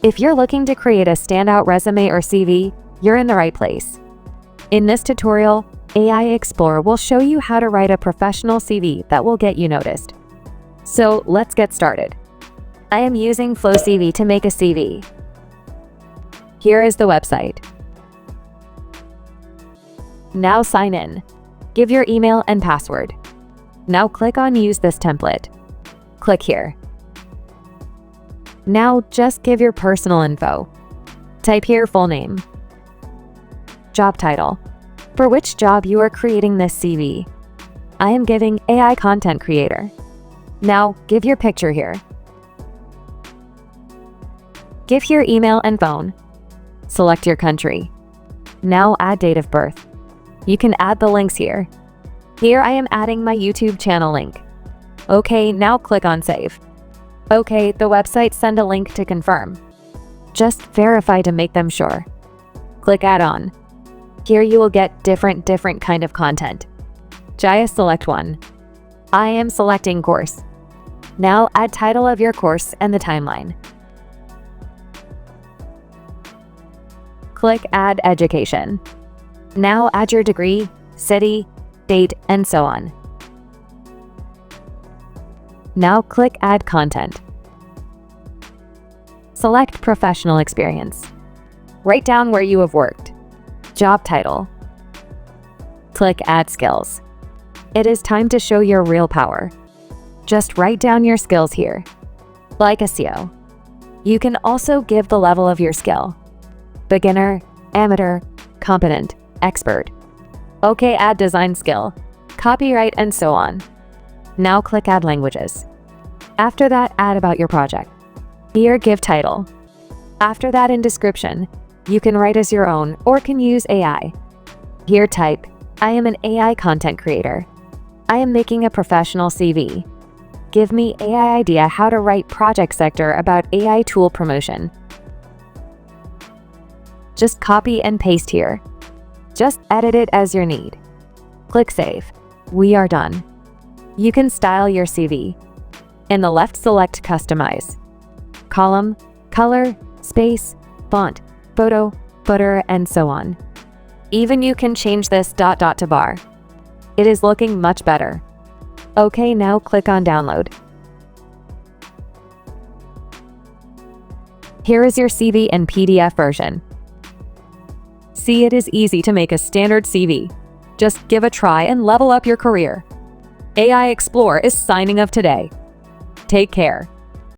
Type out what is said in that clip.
If you're looking to create a standout resume or CV, you're in the right place. In this tutorial, AIExplore will show you how to write a professional CV that will get you noticed. So let's get started. I am using Flowcv to make a CV. Here is the website. Now sign in. Give your email and password. Now click on Use this template. Click here. Now just give your personal info. Type here full name. Job title. For which job you are creating this CV. I am giving AI content creator. Now give your picture here. Give your email and phone. Select your country. Now add date of birth. You can add the links here. Here I am adding my YouTube channel link. Okay, now click on Save. Okay, the website send a link to confirm. Just verify to make them sure. Click Add on. Here you will get different kind of content. Just select one. I am selecting course. Now add title of your course and the timeline. Click Add Education. Now add your degree, city, date, and so on. Now click Add Content. Select Professional Experience. Write down where you have worked. Job title. Click Add Skills. It is time to show your real power. Just write down your skills here. Like SEO. You can also give the level of your skill. Beginner, amateur, competent, expert. Okay, add design skill, copyright, and so on. Now click Add Languages. After that, add about your project. Here, give title. After that, in description, you can write as your own or can use AI. Here type, I am an AI content creator. I am making a professional CV. Give me AI idea how to write project sector about AI tool promotion. Just copy and paste here. Just edit it as your need. Click Save. We are done. You can style your CV. In the left, select Customize. Column, color, space, font, photo, footer, and so on. Even you can change this ... to bar. It is looking much better. Okay, now click on Download. Here is your CV in PDF version. See, it is easy to make a standard CV. Just give a try and level up your career. AIExplore is signing off today. Take care.